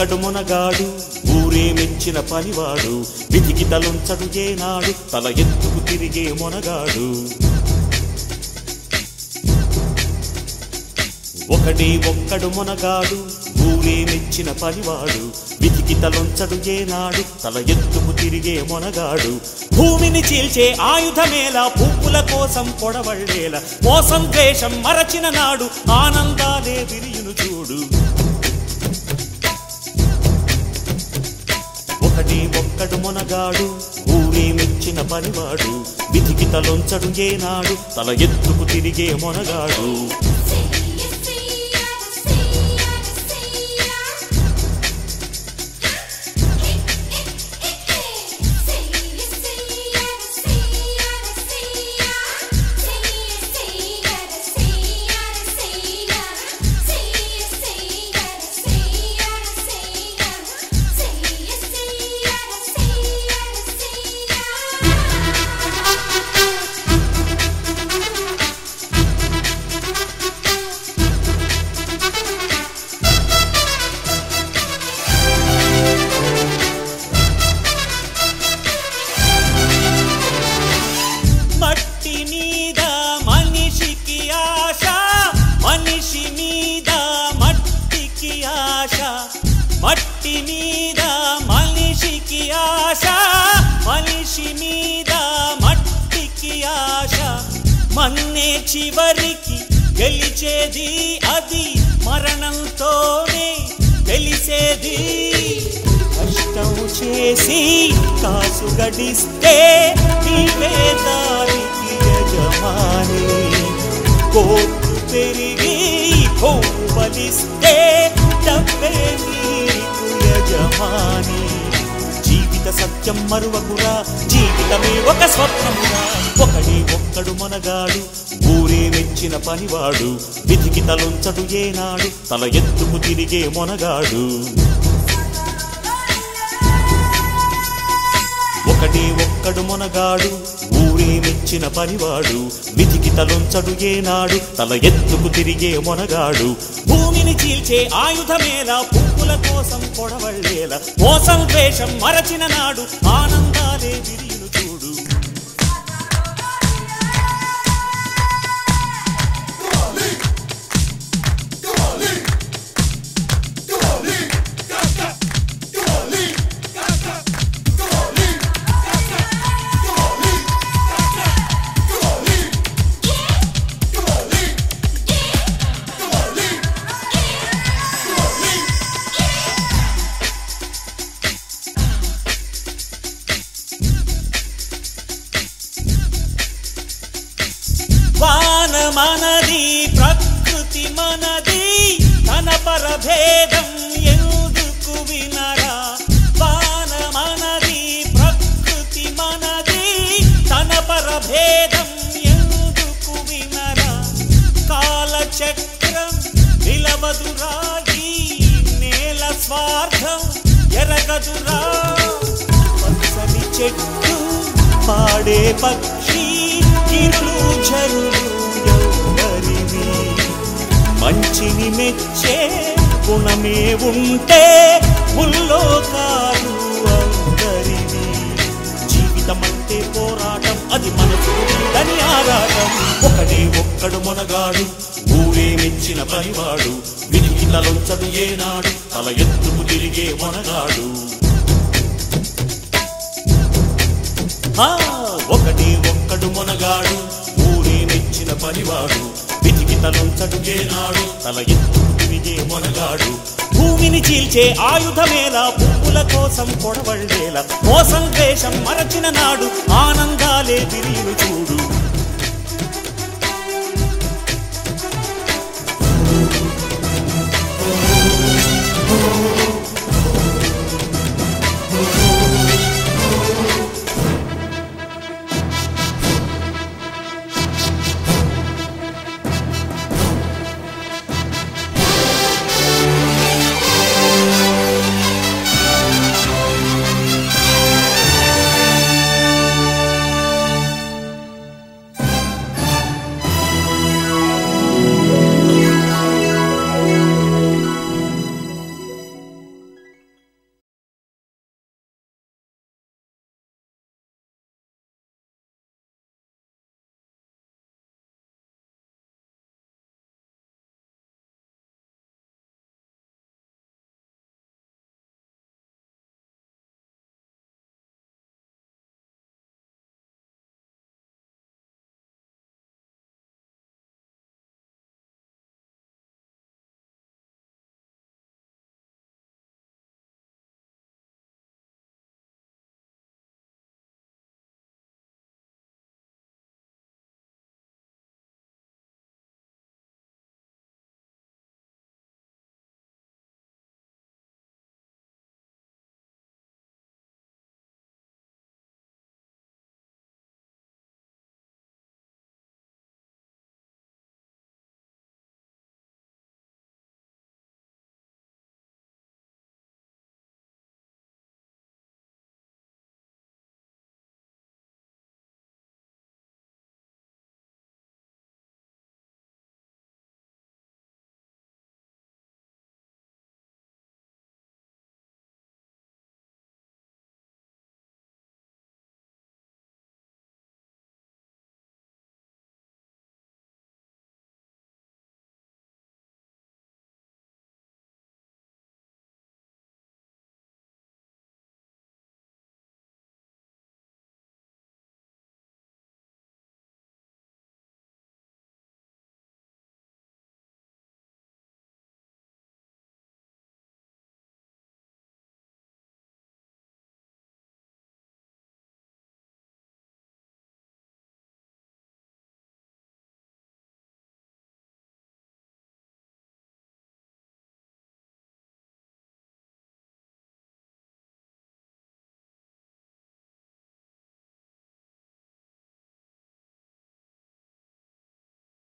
ఒక్కడు మునగాడు ఊరే మెచ్చిన పనివాడు విధికి తలొంచడు ఏనాడు తల ఎత్తుకు తిరిగే మునగాడు ఒకడే ఒక్కడు మునగాడు ఊరే మెచ్చిన పనివాడు విధికి తలొంచడు ఏనాడు తల ఎత్తుకు తిరిగే మునగాడు భూమిని చీల్చే ఆయుధమేలా పువ్వుల కోసం పొడవళ్ళేలా మోసం ద్వేషం మరచిన నాడు ఆనందాలే విరియును చూడు ఒకడే ఒక్కడు మునగాడు ఊరే మెచ్చిన పనివాడు విధికి తలొంచడు ఏనాడు తల ఎత్తుకు తిరిగే మునగాడు మట్టి మీద మనిషికి ఆశ మనిషి మీద మట్టికి ఆశ మన్నే చివరికి గెలిచేది అది మరణంతోనే తెలిసేది కష్టం చేసి కాసు గడిస్తే నీవే దానికి యజమాని కోర్టు పెరిగి కోపు బలిస్తే డబ్బే నీకు యజమాని జీవిత సత్యం మరువకురా జీవితమే ఒక స్వప్నమురా ఒకడే ఒక్కడు మునగాడు ఊరే మెచ్చిన పనివాడు విధికి తలొంచడు ఏనాడు తల ఎత్తుకు తిరిగే మునగాడు ఒకడే ఒక్కడు మునగాడు ఊరే మెచ్చిన పనివాడు విధికి తలొంచడు ఏనాడు తల ఎత్తుకు తిరిగే మునగాడు భూమిని చీల్చే ఆయుధమేలా పువ్వుల కోసం పొడవళ్ళేలా మోసం ద్వేషం మరచిన నాడు ఆనందాలే విరియును చూడు వాన మనది ప్రకృతి మనది తన పరభేదం ఎందుకు వినరా వాన మనది ప్రకృతి మనది తన పరభేదం ఎందుకు వినరా కాలచక్రం నిలవదురా ఈ నేల స్వార్థం ఎరగదురా పచ్చని చెట్టు పాడే పక్షి కిరులు జరులు ఎవరివి మంచిని మెచ్చే గుణమే ఉంటే ముల్లోకాలు అందరివి జీవితమంటే పోరాటం అది మనసు దాని ఆరాటం ఒకడే ఒక్కడు మునగాడు ఊరే మెచ్చిన పనివాడు విధికి తలొంచడు ఏనాడు తల ఎత్తుకు తిరిగే మునగాడు ఒకడే ఒక్కడు మునగాడు ఊరే మెచ్చిన పనివాడు విధికి తలొంచడు ఏనాడు తల ఎత్తుకు తిరిగే మునగాడు భూమిని చీల్చే ఆయుధమేలా పువ్వుల కోసం పొడవళ్ళేలా మోసం ద్వేషం మరచిన నాడు ఆనందాలే